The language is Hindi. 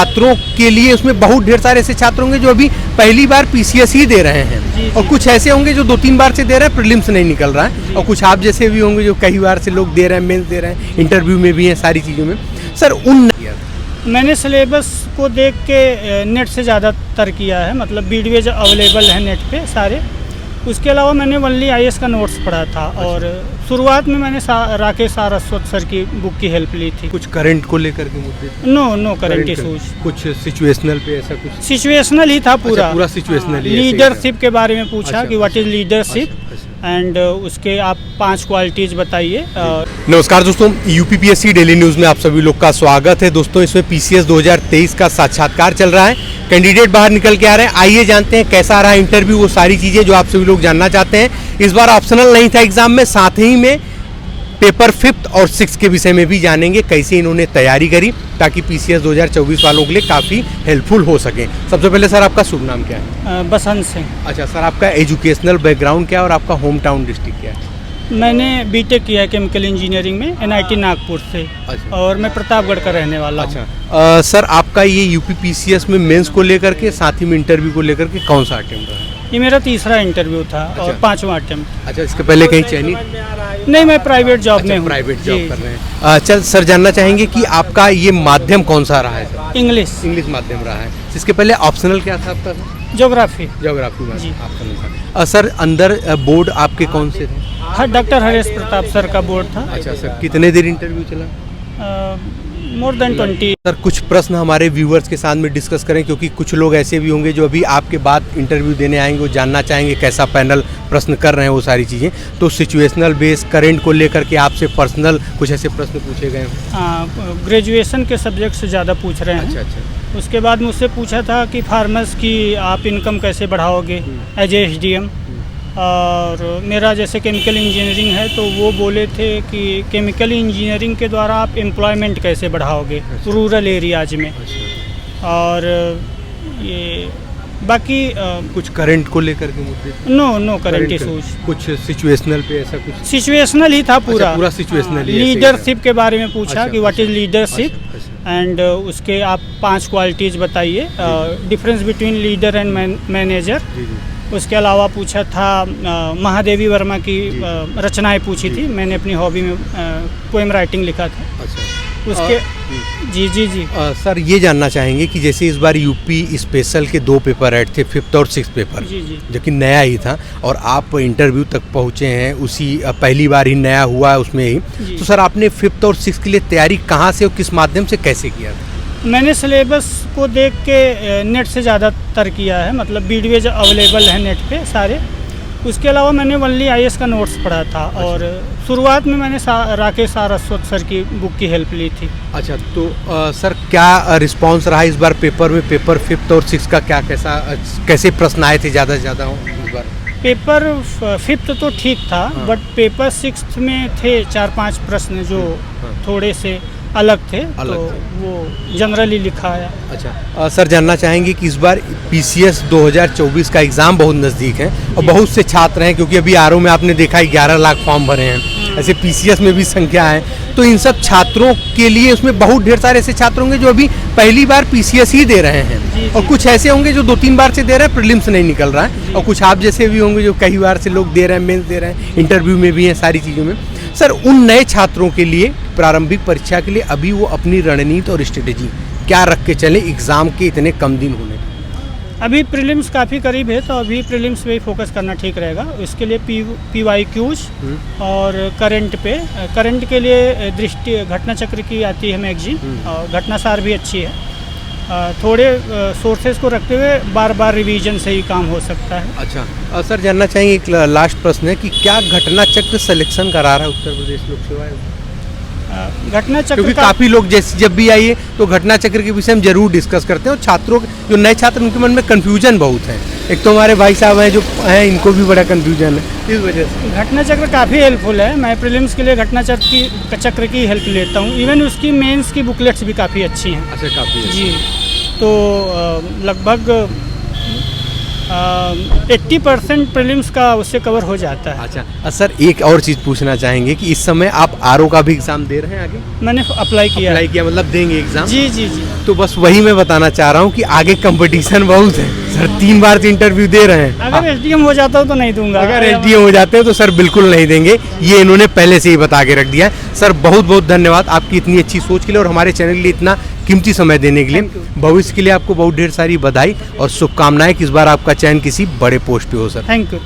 छात्रों के लिए उसमें बहुत ढेर सारे ऐसे छात्र होंगे जो अभी पहली बार पीसीएस ही दे रहे हैं और कुछ ऐसे होंगे जो 2-3 बार से दे रहे हैं, प्रीलिम्स नहीं निकल रहा है, और कुछ आप जैसे भी होंगे जो कई बार से लोग दे रहे हैं, मेंस दे रहे हैं, इंटरव्यू में भी हैं, सारी चीज़ों में। सर मैंने सिलेबस को देख के नेट से ज़्यादातर किया है, मतलब वीडियोज अवेलेबल है नेट पे सारे। उसके अलावा मैंने ओनली आईएएस का नोट्स पढ़ा था और शुरुआत में मैंने राकेश सारस्वत सर की बुक की हेल्प ली थी। कुछ करंट को लेकर के मुद्दे? No current issues. कुछ सिचुएशनल पे ऐसा कुछ? सिचुएशनल ही था पूरा। पूरा सिचुएशनल। लीडरशिप के बारे में पूछा कि व्हाट इज लीडरशिप एंड उसके आप 5 क्वालिटीज़ बताइए। नमस्कार दोस्तों, यूपीपीएससी डेली न्यूज़ में आप सभी लोग का स्वागत है। दोस्तों, इसमें पीसीएस 2023 का साक्षात्कार चल रहा है, कैंडिडेट बाहर निकल के आ रहे हैं। आइए जानते हैं कैसा रहा इंटरव्यू, वो सारी चीज़ें जो आप सभी लोग जानना चाहते हैं। इस बार ऑप्शनल नहीं था एग्जाम में, साथ ही में पेपर 5th और 6th के विषय में भी जानेंगे कैसे इन्होंने तैयारी करी, ताकि पीसीएस 2024 वालों के लिए काफ़ी हेल्पफुल हो सके। सबसे पहले सर, आपका शुभ नाम क्या है? बसंत सिंह। अच्छा सर, आपका एजुकेशनल बैकग्राउंड क्या है और आपका होम टाउन डिस्ट्रिक्ट क्या है? मैंने बीटेक किया है केमिकल इंजीनियरिंग में एनआईटी नागपुर से। अच्छा। और मैं प्रतापगढ़ का रहने वाला हूँ। अच्छा सर, आपका ये यूपीपीसीएस में मेंस को लेकर के, साथ ही में इंटरव्यू को लेकर के कौन सा अटेम्प्ट रहा है? ये मेरा तीसरा इंटरव्यू था। अच्छा। और 5वां अटेम्प्ट। अच्छा, इसके पहले कहीं चयनित? नहीं, मैं प्राइवेट जॉब में हूँ। प्राइवेट जॉब कर रहे हैं। अच्छा सर, जानना चाहेंगे कि आपका ये माध्यम कौन सा रहा है सर? इंग्लिश माध्यम रहा है। इसके पहले ऑप्शनल क्या था आपका? ज्योग्राफी में ऑप्शनल था। सर, अंदर बोर्ड आपके कौन से थे? हाँ, डॉक्टर हरेश प्रताप सर का बोर्ड था। अच्छा सर, कितने देर इंटरव्यू चला? More than 20। सर, कुछ प्रश्न हमारे व्यूवर्स के साथ में डिस्कस करें, क्योंकि कुछ लोग ऐसे भी होंगे जो अभी आपके बाद इंटरव्यू देने आएंगे, वो जानना चाहेंगे कैसा पैनल प्रश्न कर रहे हैं, वो सारी चीज़ें। तो सिचुएशनल बेस, करंट को लेकर के आपसे पर्सनल कुछ ऐसे प्रश्न पूछे गए हैं? ग्रेजुएशन के सब्जेक्ट से ज़्यादा पूछ रहे हैं। अच्छा। उसके बाद मुझसे पूछा था कि फार्मर्स की आप इनकम कैसे बढ़ाओगे एज ए एसडीएम। और मेरा जैसे केमिकल इंजीनियरिंग है, तो वो बोले थे कि केमिकल इंजीनियरिंग के द्वारा आप एम्प्लॉयमेंट कैसे बढ़ाओगे रूरल एरियाज में। और ये बाकी कुछ करंट को लेकर के मुद्दे? No current issues. कुछ सिचुएशनल पे ऐसा कुछ? सिचुएशनल ही था पूरा। पूरा सिचुएशनल। लीडरशिप के बारे में पूछा कि व्हाट इज लीडरशिप एंड उसके आप 5 क्वालिटीज़ बताइए, difference between leader and manager. उसके अलावा पूछा था महादेवी वर्मा की रचनाएं पूछी थी। मैंने अपनी हॉबी में पोएम राइटिंग लिखा था। अच्छा। उसके जी सर, ये जानना चाहेंगे कि जैसे इस बार यूपी स्पेशल के 2 पेपर ऐड थे, 5th और 6th पेपर, जो कि नया ही था, और आप इंटरव्यू तक पहुँचे हैं उसी पहली बार ही नया हुआ है उसमें ही। तो सर, आपने 5th और 6th के लिए तैयारी कहाँ से और किस माध्यम से कैसे किया था? मैंने सिलेबस को देख के नेट से ज़्यादातर किया है, मतलब वीडियोज अवेलेबल है नेट पे सारे। उसके अलावा मैंने ओनली आईएएस का नोट्स पढ़ा था। अच्छा। और शुरुआत में मैंने राकेश सारस्वत सर की बुक की हेल्प ली थी। अच्छा, तो सर क्या रिस्पांस रहा इस बार पेपर में? पेपर 5th और 6th का कैसे प्रश्न आए थे ज़्यादा से ज़्यादा इस बार? पेपर 5th तो ठीक था। हाँ। बट पेपर 6th में थे 4-5 प्रश्न जो थोड़े से अलग थे, तो वो जनरली लिखा है। अच्छा सर, जानना चाहेंगे कि इस बार पीसीएस 2024 का एग्ज़ाम बहुत नज़दीक है और बहुत से छात्र हैं, क्योंकि अभी आरओ में आपने देखा 11 लाख फॉर्म भरे हैं, ऐसे पीसीएस में भी संख्या है। तो इन सब छात्रों के लिए उसमें बहुत ढेर सारे ऐसे छात्र होंगे जो अभी पहली बार पीसीएस ही दे रहे हैं, और कुछ ऐसे होंगे जो 2-3 बार से दे रहे हैं, प्रीलिम्स नहीं निकल रहा है, और कुछ आप जैसे भी होंगे जो कई बार से लोग दे रहे हैं, मेंस दे रहे हैं, इंटरव्यू में भी हैं, सारी चीज़ों में। सर, उन नए छात्रों के लिए प्रारंभिक परीक्षा के लिए अभी वो अपनी रणनीति और स्ट्रेटेजी क्या रख के चले एग्ज़ाम के इतने कम दिन होने? अभी प्रीलिम्स काफ़ी करीब है, तो अभी प्रीलिम्स पे ही फोकस करना ठीक रहेगा। इसके लिए पीवाईक्यूज और करंट के लिए दृष्टि घटना चक्र की आती है मैगजीन, और घटनासार भी अच्छी है। थोड़े सोर्सेज को रखते हुए बार बार रिवीजन से ही काम हो सकता है। अच्छा सर, जानना चाहेंगे, एक लास्ट प्रश्न है कि क्या घटना चक्र सिलेक्शन करा रहा है उत्तर प्रदेश लोक सेवा आयोग? घटना चक्र, क्योंकि काफ़ी लोग जैसे जब भी आइए तो घटना चक्र के विषय में जरूर डिस्कस करते हैं, और छात्रों जो नए छात्र उनके मन में कन्फ्यूजन बहुत है। एक तो हमारे भाई साहब हैं जो हैं, इनको भी बड़ा कन्फ्यूजन है इस वजह से। घटना चक्र काफ़ी हेल्पफुल है। मैं प्रीलिम्स के लिए घटना चक्र की हेल्प लेता हूँ। इवन उसकी मेंस की बुकलेट्स भी काफ़ी अच्छी हैं। अच्छा, काफ़ी जी। तो लगभग 80% प्रीलिम्स का उससे कवर हो जाता है। अच्छा सर, एक और चीज़ पूछना चाहेंगे कि इस समय आप आरओ का भी एग्ज़ाम दे रहे हैं आगे? मैंने अप्लाई किया है। किया मतलब देंगे एग्ज़ाम? जी जी जी। तो बस वही मैं बताना चाह रहा हूँ कि आगे कंपटीशन बहुत है सर, 3 बार से इंटरव्यू दे रहे हैं। अगर एसडीएम हो जाता हो तो नहीं दूंगा। अगर एसडीएम हो जाते हैं तो सर बिल्कुल नहीं देंगे, ये इन्होंने पहले से ही बता के रख दिया है। सर बहुत बहुत धन्यवाद आपकी इतनी अच्छी सोच के लिए और हमारे चैनल के लिए इतना कीमती समय देने के लिए। भविष्य के लिए आपको बहुत ढेर सारी बधाई और शुभकामनाएं कि इस बार आपका चयन किसी बड़े पोस्ट पे हो सर। Thank you.